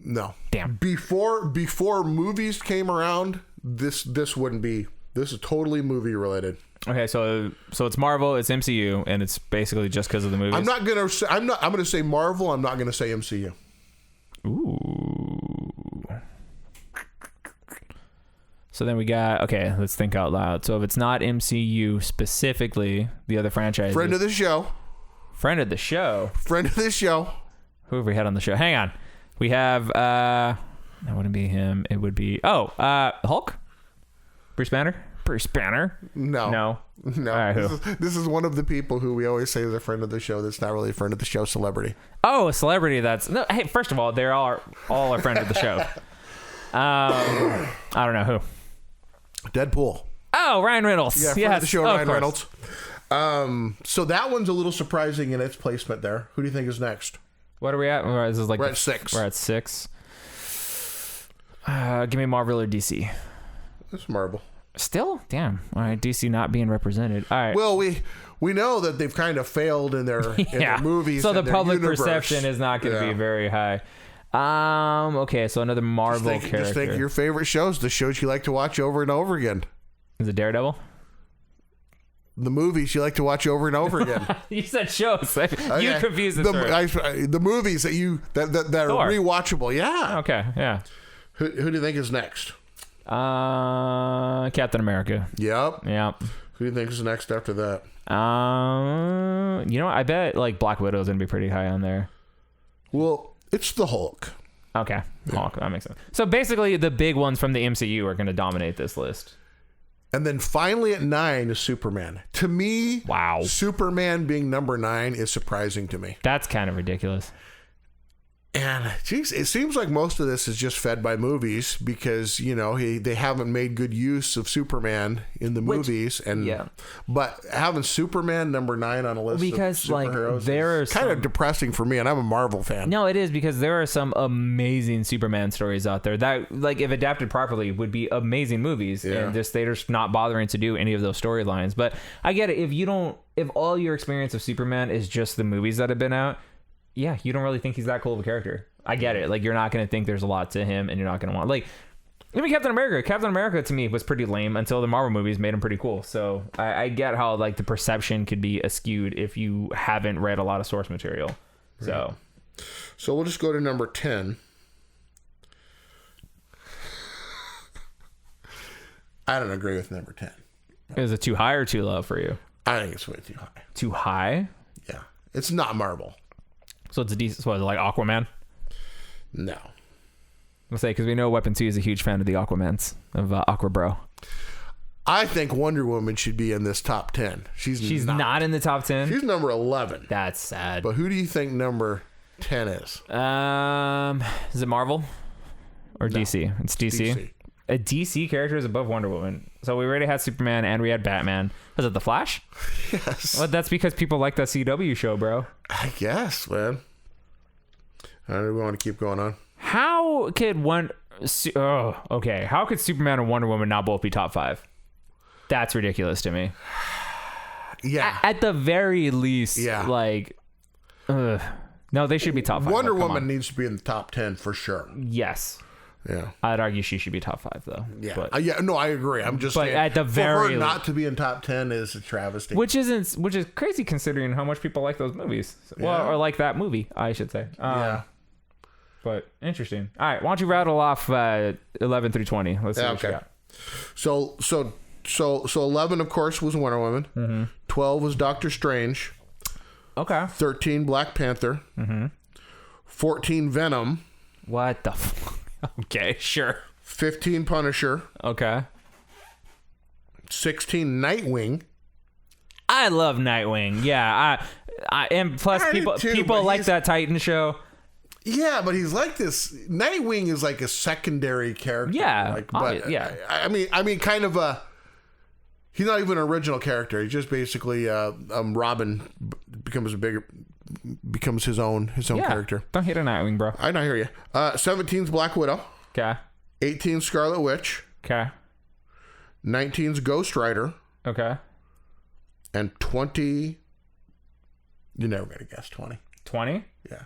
No. Damn. Before movies came around, this wouldn't be. This is totally movie related. Okay, so it's Marvel, it's MCU, and it's basically just because of the movies. I'm gonna say Marvel. I'm not gonna say MCU. Ooh. So then we got, okay, let's think out loud. So if it's not MCU specifically, the other franchises. Friend of the show. Friend of the show. Friend of the show. Who have we had on the show? Hang on. We have, that wouldn't be him. It would be, Hulk? Bruce Banner? Bruce Banner? No. No. All right, who? This is one of the people who we always say is a friend of the show that's not really a friend of the show celebrity. Oh, a celebrity that's... No, hey, first of all, they're all a friend of the show. I don't know who. Deadpool. Oh, Ryan Reynolds. Yeah, friend of the show, Ryan Reynolds. So that one's a little surprising in its placement there. Who do you think is next? What are we at? This is like We're at 6. We're at 6. Give me Marvel or DC. It's Marvel. Still? Damn. All right, DC not being represented. All right. Well, we know that they've kind of failed in their, in their movies. So the and their public universe. perception is not going to be very high. Okay, so another Marvel character. Just think your favorite shows, the shows you like to watch over and over again. Is it Daredevil? The movies you like to watch over and over again. You said shows. You confused the the movies that are Thor. rewatchable. Yeah. Okay. Yeah. Who do you think is next? Captain America. Yep. Yep. Who do you think is next after that? I bet like Black Widow's gonna be pretty high on there. Well, it's the Hulk. Okay. Hulk, that makes sense. So basically the big ones from the MCU are gonna dominate this list. And then finally at 9 is Superman. To me, wow, Superman being number 9 is surprising to me. That's kind of ridiculous. And geez, it seems like most of this is just fed by movies because they haven't made good use of Superman in the movies, but having Superman number 9 on a list because of superheroes there is kind of depressing for me, and I'm a Marvel fan. No, it is because there are some amazing Superman stories out there that, like, if adapted properly, would be amazing movies, and they're just not bothering to do any of those storylines. But I get it if all your experience of Superman is just the movies that have been out. Yeah, you don't really think he's that cool of a character. I get it. Like, you're not going to think there's a lot to him, and you're not going to want... Like, Even Captain America to me was pretty lame until the Marvel movies made him pretty cool. So I get how like the perception could be askewed if you haven't read a lot of source material. So we'll just go to number 10. I don't agree with number 10. Is it too high or too low for you? I think it's way too high. Too high? Yeah. It's not Marvel. So it's a decent, so is it like Aquaman? No. I'll say, because we know Weapon 2 is a huge fan of the Aquamans, of Aqua Bro. I think Wonder Woman should be in this top 10. She's not in the top 10? She's number 11. That's sad. But who do you think number 10 is? Is it Marvel? Or no. DC? It's DC. DC. A DC character is above Wonder Woman. So we already had Superman and we had Batman. Was it The Flash? Yes. Well, that's because people like that CW show, bro. I guess, man. Do we want to keep going on? How could How could Superman and Wonder Woman not both be top 5? That's ridiculous to me. Yeah. At the very least, like, no, they should be top 5. Wonder Woman needs to be in the top 10 for sure. Yes. Yeah. I'd argue she should be top 5 though. Yeah. But, No, I agree. I'm just saying, at the for her not to be in top 10 is a travesty. Which is crazy considering how much people like those movies. Well, or like that movie, I should say. Yeah. But interesting. All right, why don't you rattle off 11 through 20? Let's see what you got. So 11 of course was Wonder Woman. Mm-hmm. 12 was Doctor Strange. Okay. 13 Black Panther. Mm-hmm. 14 Venom. What the Okay, sure. 15 Punisher. Okay. 16 Nightwing. I love Nightwing. Yeah, I and plus people like that Titan show. Yeah, but he's like this. Nightwing is like a secondary character. Yeah, I mean, kind of a. He's not even an original character. He's just basically Robin becomes his own character. Don't hate a Nightwing, bro. I don't hear you. 17's Black Widow. Okay. 18's Scarlet Witch. Okay. 19's Ghost Rider. Okay. And 20. You're never gonna guess 20. 20? Yeah.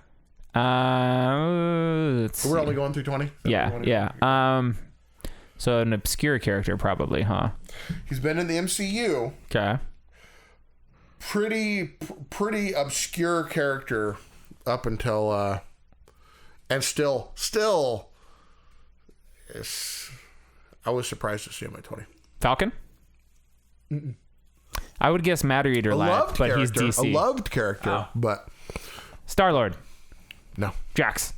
We're only going through 20. Yeah. So an obscure character, probably, huh? He's been in the MCU. Okay. Pretty obscure character up until and still I was surprised to see him at 20. Falcon? Mm-mm. I would guess Matter Eater lad, but he's DC. A loved character, but Star-Lord. No. Drax.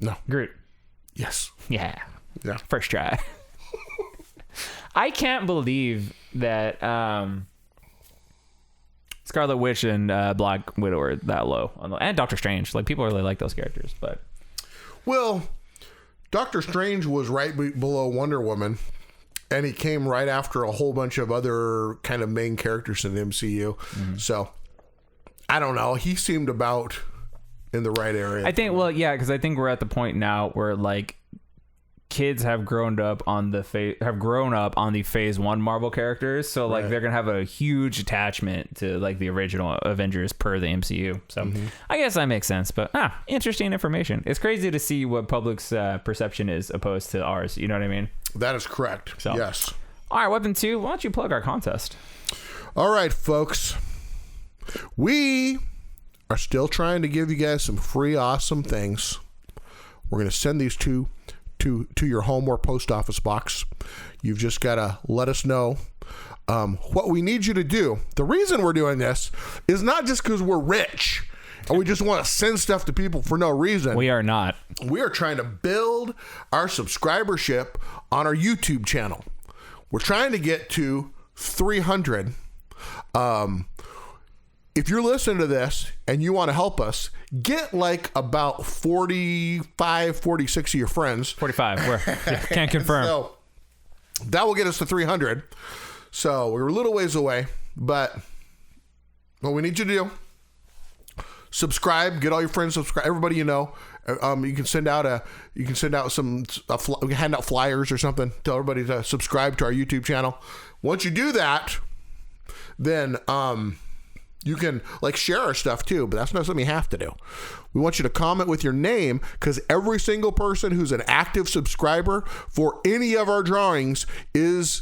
No. Groot. Yes. Yeah. Yeah. First try. I can't believe that Scarlet Witch and Black Widow are that low and Doctor Strange. Like, people really like those characters, but well, Doctor Strange was right below Wonder Woman, and he came right after a whole bunch of other kind of main characters in the MCU. Mm-hmm. So I don't know. He seemed about in the right area. I think, well, yeah, because I think we're at the point now where like kids have grown up on the Phase 1 Marvel characters, so like they're gonna have a huge attachment to like the original Avengers per the MCU. So I guess that makes sense. But interesting information. It's crazy to see what public's perception is opposed to ours. You know what I mean? That is correct. So. Yes. All right, Weapon 2. Why don't you plug our contest? All right, folks. We are still trying to give you guys some free awesome things. We're gonna send these to your home or post office box. You've just got to let us know what we need you to do. The reason we're doing this is not just because we're rich and we just want to send stuff to people for no reason. We are not. We are trying to build our subscribership on our YouTube channel. We're trying to get to 300. If you're listening to this and you want to help us, get like about 45, 46 of your friends. 45. Can't confirm. So that will get us to 300. So we're a little ways away, but what we need you to do, subscribe, get all your friends subscribe, everybody you know. You can send out hand out flyers or something. Tell everybody to subscribe to our YouTube channel. Once you do that, then You can like share our stuff too, but that's not something you have to do. We want you to comment with your name because every single person who's an active subscriber for any of our drawings is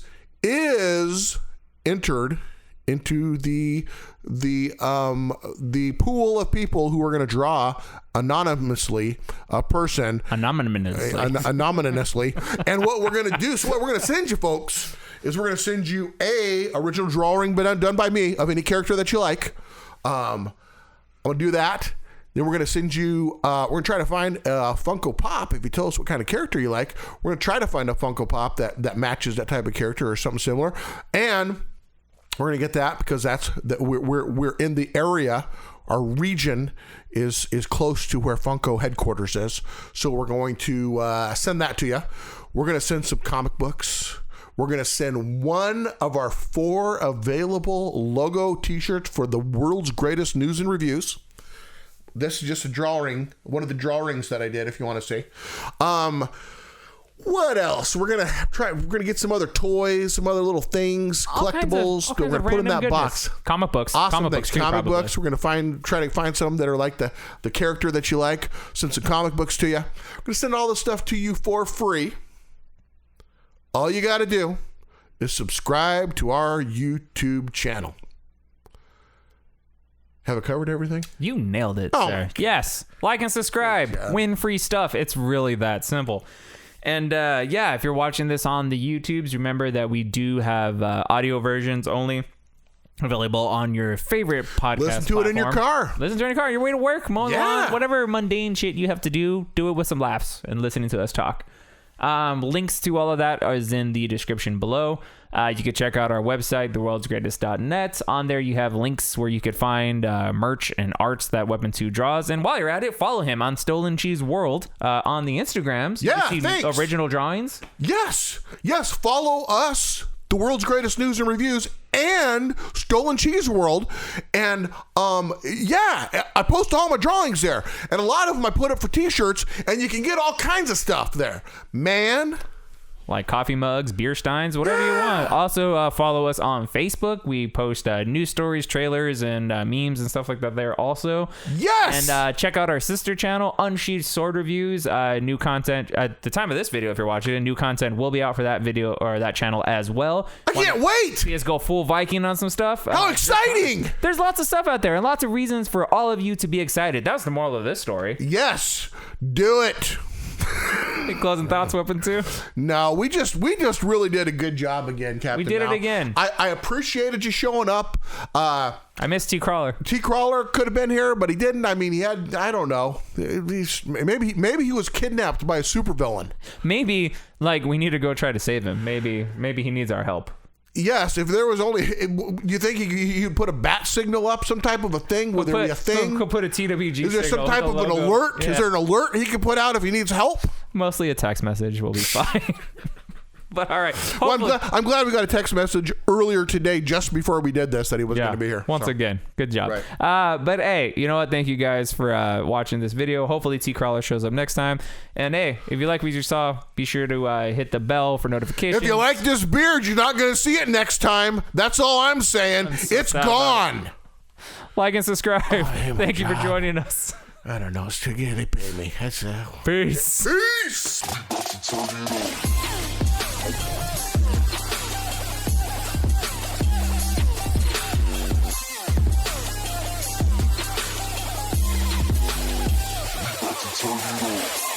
entered into the pool of people who are going to draw anonymously a person. Anonymously. And what we're going to do, so what we're going to send you folks is we're going to send you a original drawing done by me of any character that you like. I'm going to do that. Then we're going to send you, we're going to try to find a Funko Pop. If you tell us what kind of character you like, we're going to try to find a Funko Pop that matches that type of character or something similar. And we're going to get that because we're in the area. Our region is close to where Funko headquarters is. So we're going to send that to you. We're going to send some comic books. We're going to send one of our 4 available logo t-shirts for the world's greatest news and reviews. This is just a drawing, one of the drawings that I did, if you want to see. What else? We're gonna get some other toys, some other little things, collectibles. We're gonna put in that box. Comic books. Awesome things. Comic books. We're gonna try to find some that are like the character that you like. Send some comic books to you. We're gonna send all this stuff to you for free. All you got to do is subscribe to our YouTube channel. Have it covered everything? You nailed it, sir. Yes. Like and subscribe. Win free stuff. It's really that simple. And if you're watching this on the YouTubes, remember that we do have audio versions only available on your favorite podcast Listen to platform. it in your car. Listen to it in your car. Your way to work, mowing the lawn, whatever mundane shit you have to do it with some laughs and listening to us talk. Links to all of that is in the description below. You can check out our website, theworldsgreatest.net. On there, you have links where you could find merch and arts that Weapon 2 draws. And while you're at it, follow him on Stolen Cheese World on the Instagrams. You can see original drawings. Yes. Follow us, the world's greatest news and reviews, and Stolen Cheese World. And I post all my drawings there, and a lot of them I put up for t-shirts, and you can get all kinds of stuff there, man. Like coffee mugs, beer steins, whatever you want. Also, follow us on Facebook. We post news stories, trailers, and memes and stuff like that there also. Yes! And check out our sister channel, Unsheathed Sword Reviews. New content, at the time of this video, if you're watching it, new content will be out for that video or that channel as well. I can't wait! See us go full Viking on some stuff. How exciting! There's lots of stuff out there and lots of reasons for all of you to be excited. That's the moral of this story. Yes! Do it! Any closing thoughts, Weapon 2? No, we just really did a good job again, Captain. We did it again. I appreciated you showing up. I miss T. Crawler. T. Crawler could have been here, but he didn't. I mean, he had, I don't know. Maybe he was kidnapped by a supervillain. Maybe, we need to go try to save him. Maybe he needs our help. Yes, if there was only, you think he'd put a bat signal up, some type of a thing? Would there be a thing? He'll put a TWG signal. Is there some type of an alert? Yeah. Is there an alert he can put out if he needs help? Mostly a text message will be fine. But all right. Well, I'm glad we got a text message earlier today, just before we did this, that he was going to be here. Once again, good job. Right. But hey, you know what? Thank you guys for watching this video. Hopefully T. Crawler shows up next time. And hey, if you like what you saw, be sure to hit the bell for notifications. If you like this beard, you're not going to see it next time. That's all I'm saying. It's gone. Like and subscribe. Thank you for joining us. I don't know. It's too good. They pay me. That's Peace. Peace. Turn it on.